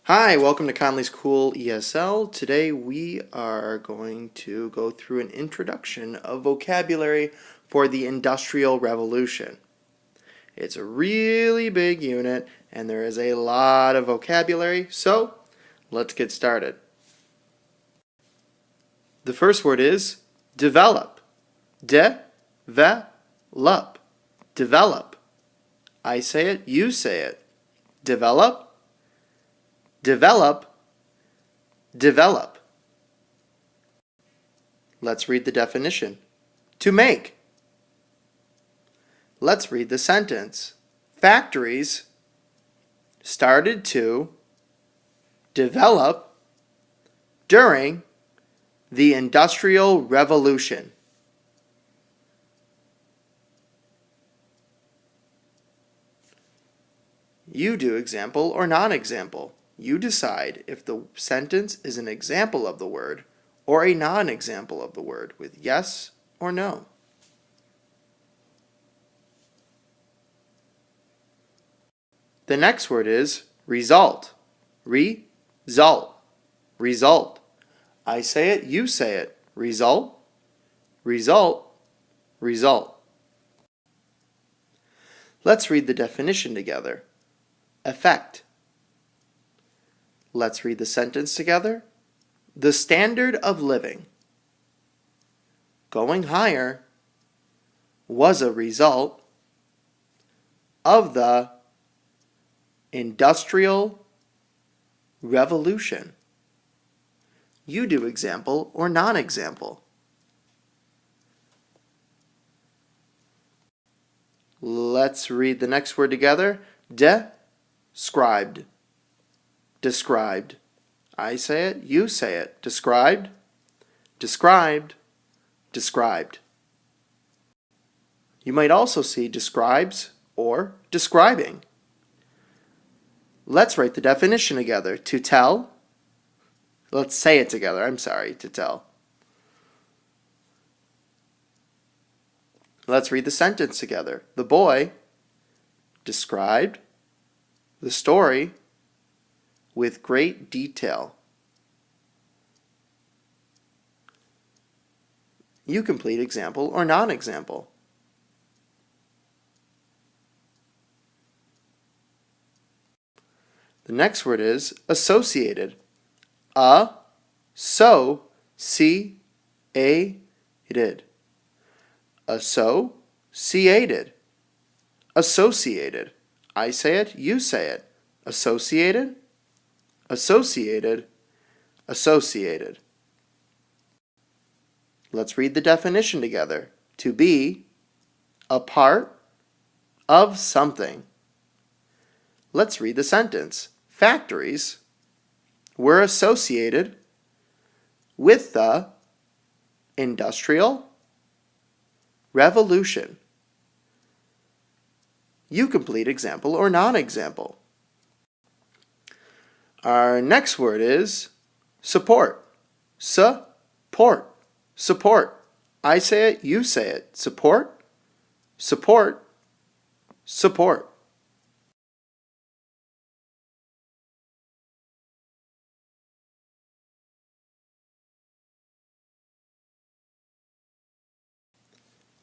Hi, welcome to Conley's Cool ESL. Today we are going to go through an introduction of vocabulary for the Industrial Revolution. It's a really big unit and there is a lot of vocabulary, so let's get started. The first word is develop. De-ve-lup. Develop. I say it, you say it. Develop. Develop, develop. Let's read the definition. To make. Let's read the sentence. Factories started to develop during the Industrial Revolution. You do example or non-example. You decide if the sentence is an example of the word or a non-example of the word with yes or no. The next word is result. Result. Result. I say it, you say it. Result. Result. Result. Let's read the definition together. Effect. Let's read the sentence together. The standard of living going higher was a result of the Industrial Revolution. You do example or non-example. Let's read the next word together. Described. Described. I say it, you say it. Described. Described. Described. You might also see describes or describing. Let's write the definition together. To tell. Let's say it together. To tell. Let's read the sentence together. The boy described the story with great detail. You complete example or non-example. The next word is associated. A-so-ci-ated. Associated. Associated. I say it, you say it. Associated. Associated. Associated. Let's read the definition together. To be a part of something. Let's read the sentence. Factories were associated with the Industrial Revolution. You complete example or non-example. Our next word is support. Support. Support. I say it, you say it. Support. Support. Support.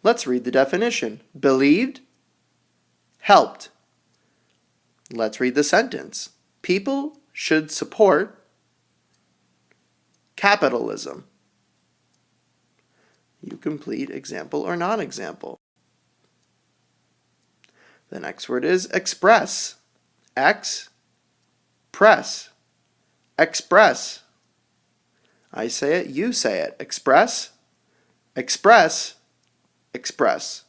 Let's read the definition. Believed. Helped. Let's read the sentence. People should support capitalism. You complete example or non-example. The next word is express. Press. Express. I say it, you say it. Express. Express. Express.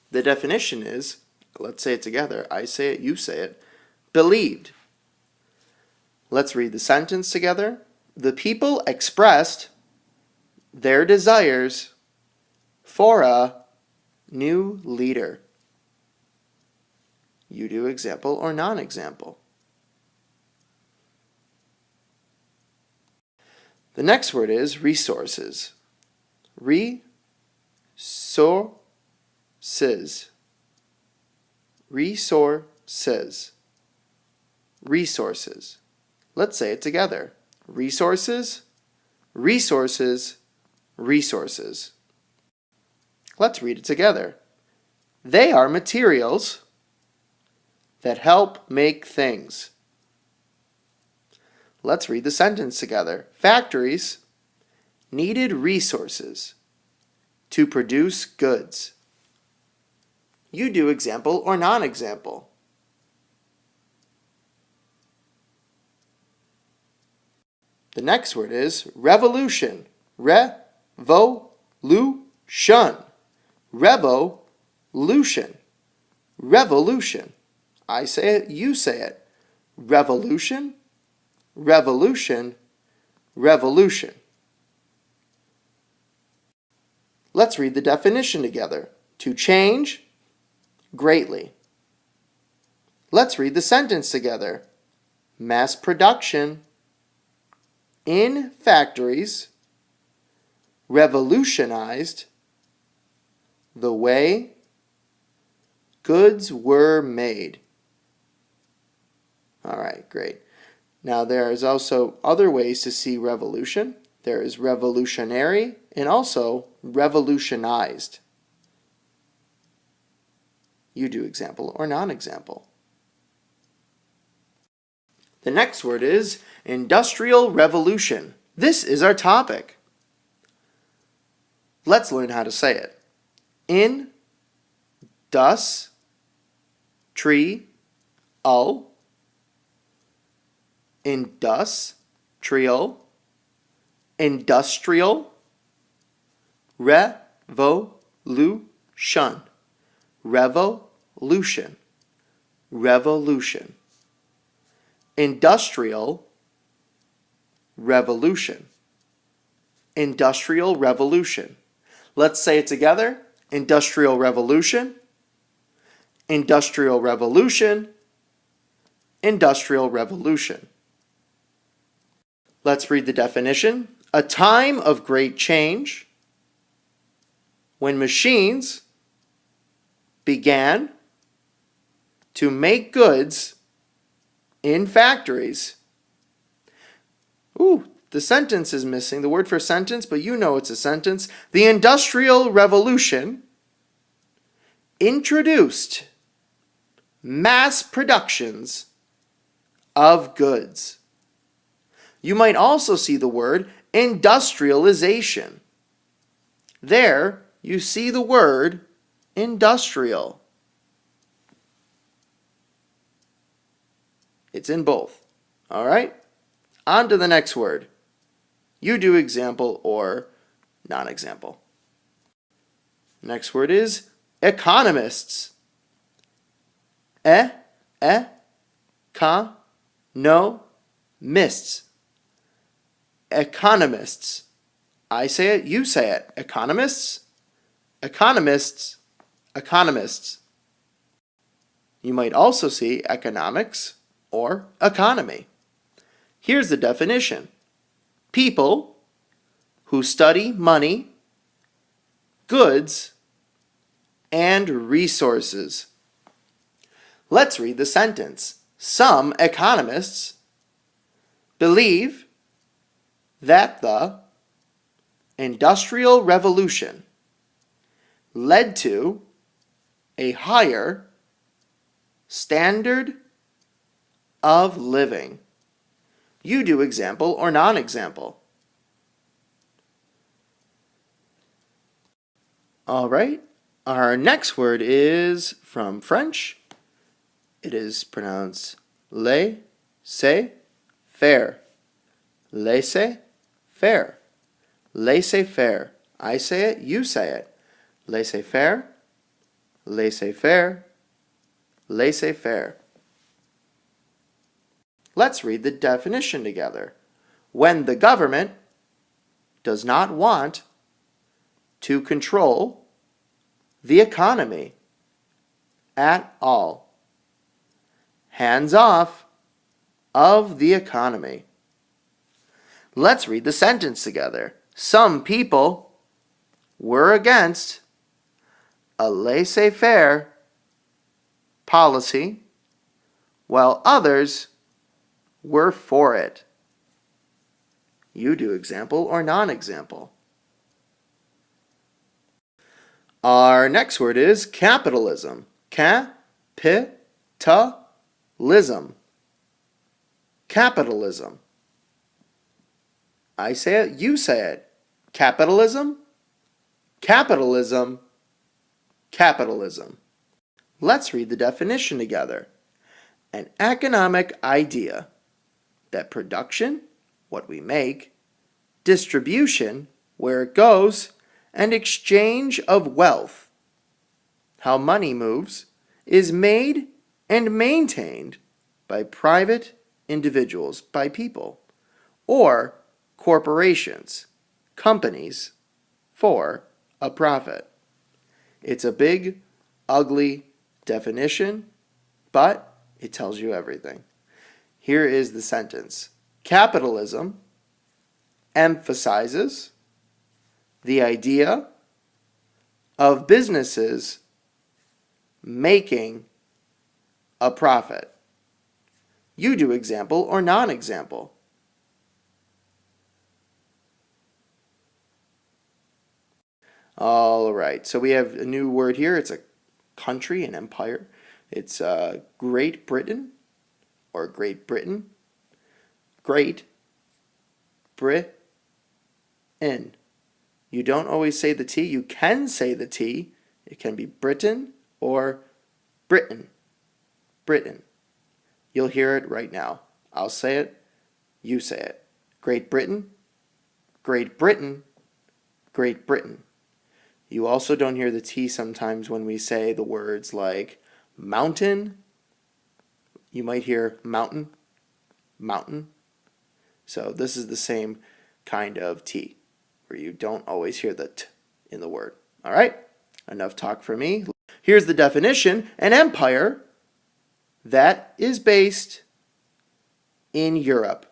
The definition is, let's say it together. I say it, you say it. Believed. Let's read the sentence together. The people expressed their desires for a new leader. You do example or non-example. The next word is resources. Resources. Resources. resources. Let's say it together. Resources, resources, resources. Let's read it together. They are materials that help make things. Let's read the sentence together. Factories needed resources to produce goods. You do example or non-example. The next word is revolution. Revolution. Revolution. Revolution. I say it, you say it. Revolution. Revolution. Revolution. Let's read the definition together. To change greatly. Let's read the sentence together. Mass production in factories revolutionized the way goods were made. All right, great. Now there is also other ways to see revolution. There is revolutionary and also revolutionized. You do example or non-example. The next word is industrial revolution. This is our topic. Let's learn how to say it. Industrial revolution. Revolution. Revolution. Industrial revolution. Industrial revolution. Let's say it together. Industrial revolution. Industrial revolution. Industrial revolution. Let's read the definition. A time of great change when machines began to make goods in factories. The sentence is missing, the word for sentence, but you know it's a sentence. The Industrial Revolution introduced mass productions of goods. You might also see the word industrialization. There you see the word industrial. It's in both. All right? On to the next word. You do example or non-example. Next word is economists. Economists. Economists. I say it, you say it. Economists. Economists. Economists. You might also see economics or economy. Here's the definition. People who study money, goods, and resources. Let's read the sentence. Some economists believe that the Industrial Revolution led to a higher standard of living. You do example or non-example. All right, our next word is from French. It is pronounced laissez-faire. Laissez-faire. Laissez-faire. I say it, you say it. Laissez-faire. Laissez-faire. Laissez-faire. Let's read the definition together. When the government does not want to control the economy at all. Hands off of the economy. Let's read the sentence together. Some people were against a laissez-faire policy, while others We're for it. You do example or non-example. Our next word is capitalism. Capitalism. Capitalism. I say it, you say it. Capitalism. Capitalism. Capitalism. Let's read the definition together. An economic idea that production, what we make, distribution, where it goes, and exchange of wealth, how money moves, is made and maintained by private individuals, by people, or corporations, companies, for a profit. It's a big, ugly definition, but it tells you everything. Here is the sentence. Capitalism emphasizes the idea of businesses making a profit. You do example or non-example. All right, so we have a new word here. It's a country, an empire. It's Great Britain or Great Britain. Great Britain. You don't always say the T. You can say the T. It can be Britain or Britain. Britain. You'll hear it right now. I'll say it. You say it. Great Britain. Great Britain. Great Britain. You also don't hear the T sometimes when we say the words like mountain. You might hear mountain, mountain. So this is the same kind of T, where you don't always hear the T in the word. All right? Enough talk for me. Here's the definition. An empire that is based in Europe.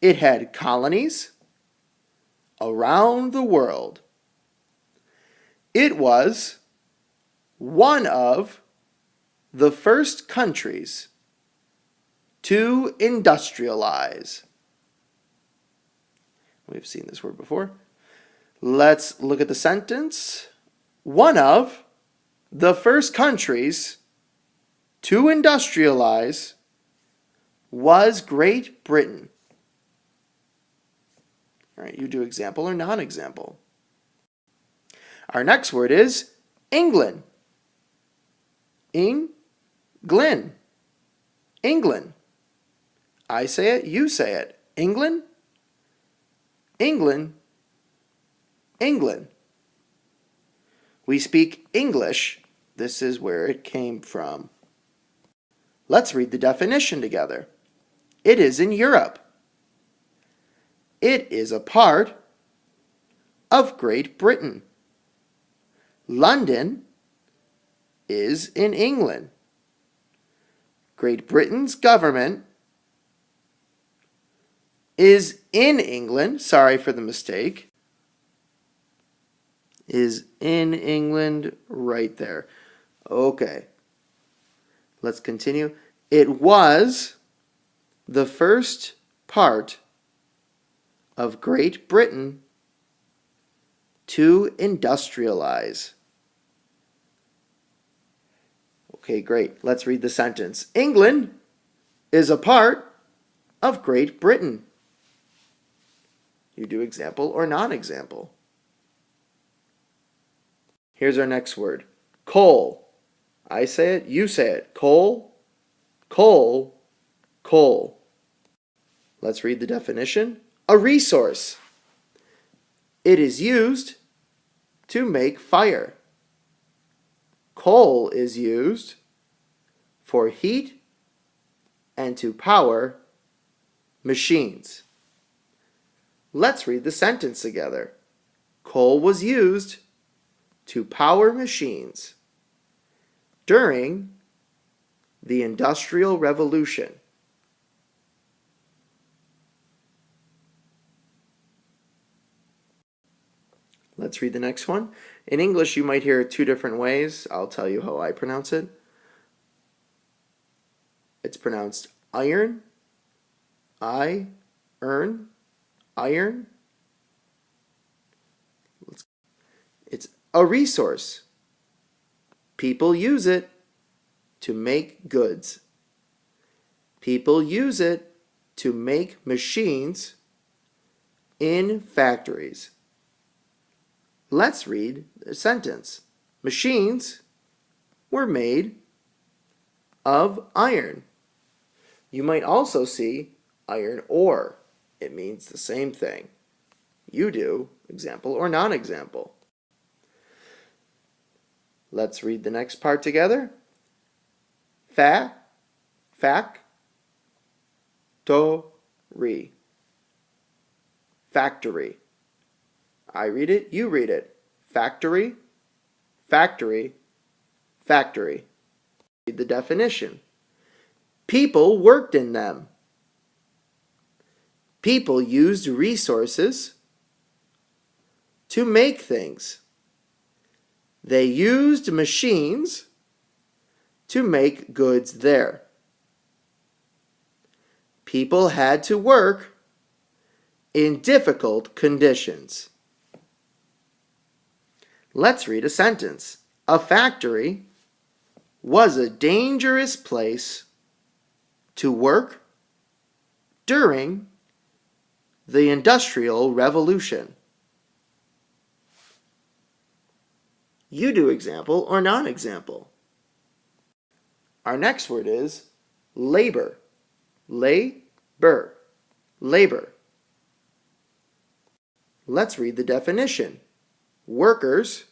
It had colonies around the world. It was one of the first countries to industrialize. We've seen this word before. Let's look at the sentence. One of the first countries to industrialize was Great Britain. All right, you do example or non-example. Our next word is England. England. England. I say it, you say it. England. England. England. We speak English. This is where it came from. Let's read the definition together. It is in Europe. It is a part of Great Britain. London is in England. Great Britain's government is in England. Sorry for the mistake. Is in England right there. Okay. Let's continue. It was the first part of Great Britain to industrialize. Okay, great. Let's read the sentence. England is a part of Great Britain. You do example or non-example. Here's our next word. Coal. I say it, you say it. Coal, coal, coal. Let's read the definition. A resource. It is used to make fire. Coal is used for heat and to power machines. Let's read the sentence together. Coal was used to power machines during the Industrial Revolution. Let's read the next one. In English, you might hear it two different ways. I'll tell you how I pronounce it. It's pronounced iron iron, iron. It's a resource. People use it to make goods. People use it to make machines in factories. Let's read the sentence. Machines were made of iron. You might also see iron ore. It means the same thing. You do, example or non-example. Let's read the next part together. Factory. Factory. I read it, you read it. Factory, factory, factory. Read the definition. People worked in them. People used resources to make things. They used machines to make goods there. People had to work in difficult conditions. Let's read a sentence. A factory was a dangerous place to work during the Industrial Revolution. You do example or non-example. Our next word is labor. Labor. Labor. Let's read the definition. Workers,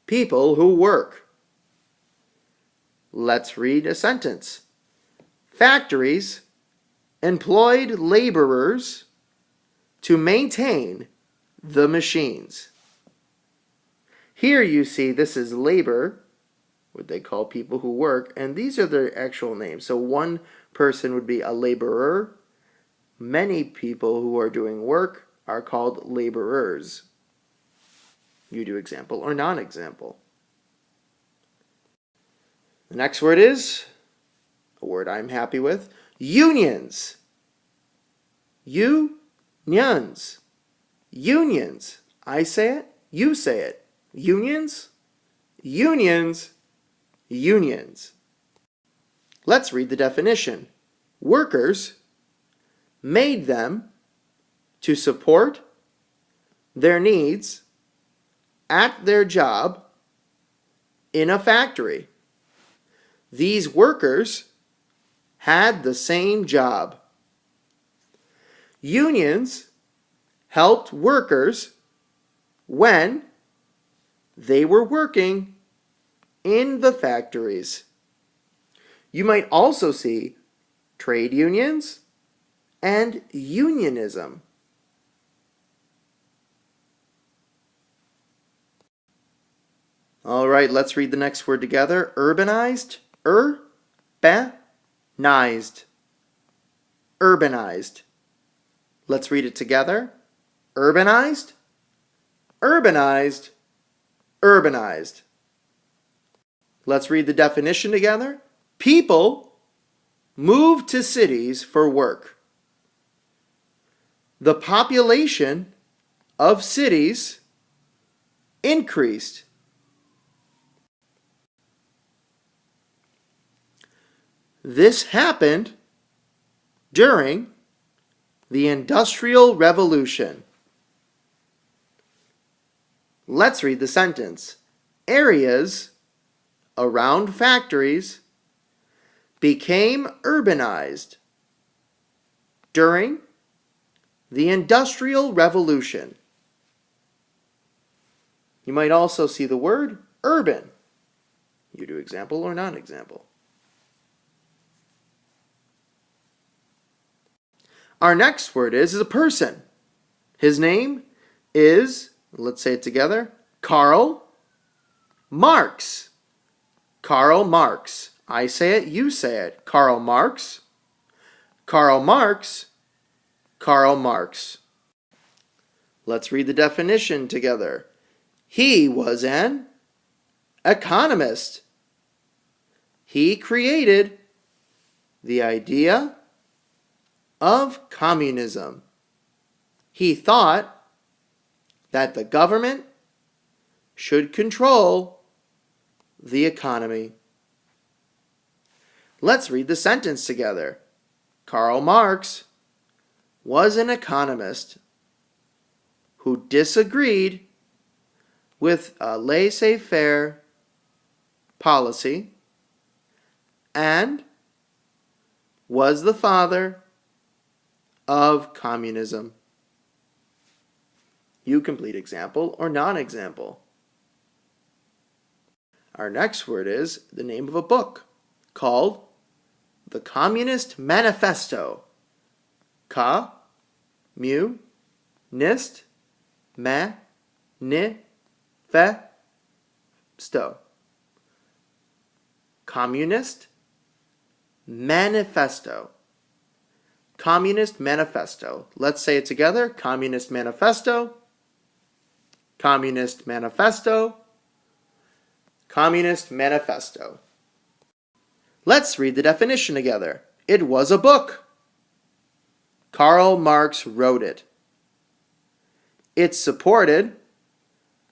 people who work. Let's read a sentence. Factories employed laborers to maintain the machines. Here you see this is labor, what they call people who work, and these are their actual names. So one person would be a laborer. Many people who are doing work are called laborers. You do example or non-example. The next word is a word I'm happy with. Unions. Unions. Unions. I say it, you say it. Unions, unions, unions. Let's read the definition. Workers made them to support their needs at their job in a factory. These workers had the same job. Unions helped workers when they were working in the factories. You might also see trade unions and unionism. All right, let's read the next word together. Urbanized. Urbanized. Urbanized. Let's read it together. Urbanized. Urbanized. Urbanized. Let's read the definition together. People moved to cities for work. The population of cities increased. This happened during the Industrial Revolution. Let's read the sentence. Areas around factories became urbanized during the Industrial Revolution. You might also see the word urban. You do example or non-example. Our next word is a person. His name is, let's say it together, Karl Marx. Karl Marx. I say it, you say it. Karl Marx. Karl Marx. Karl Marx. Let's read the definition together. He was an economist. He created the idea of communism. He thought that the government should control the economy. Let's read the sentence together. Karl Marx was an economist who disagreed with a laissez-faire policy and was the father of communism. You complete example or non-example. Our next word is the name of a book called The Communist Manifesto. Communist Manifesto. Communist Manifesto. Communist Manifesto. Let's say it together. Communist Manifesto. Communist Manifesto. Communist Manifesto. Let's read the definition together. It was a book. Karl Marx wrote it. It supported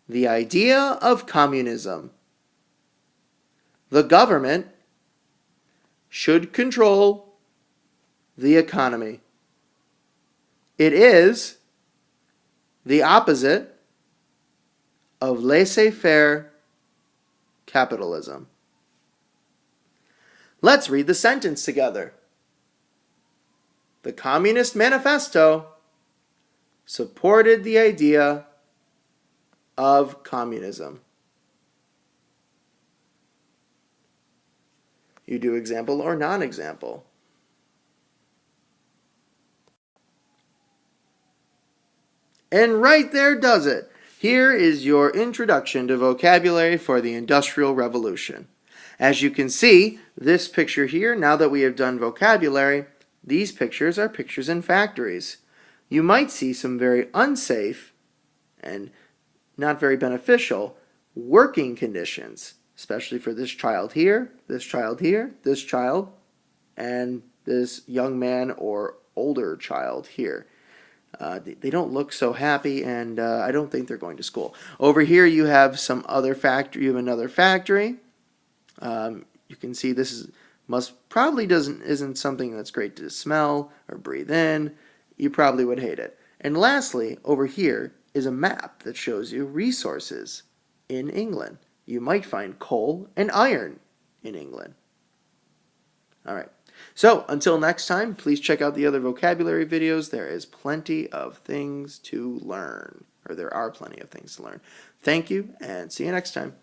the idea of communism. The government should control the economy. It is the opposite of laissez-faire capitalism. Let's read the sentence together. The Communist Manifesto supported the idea of communism. You do example or non-example. And right there does it. Here is your introduction to vocabulary for the Industrial Revolution. As you can see, this picture here, now that we have done vocabulary, these pictures are pictures in factories. You might see some very unsafe and not very beneficial working conditions, especially for this child here, this child here, this child, and this young man or older child here. They don't look so happy, and I don't think they're going to school. Over here you have some other factory. You have another factory. You can see this is isn't something that's great to smell or breathe in. You probably would hate it. And lastly, over here is a map that shows you resources in England. You might find coal and iron in England. All right. So until next time, please check out the other vocabulary videos. There is plenty of things to learn, or there are plenty of things to learn. Thank you, and see you next time.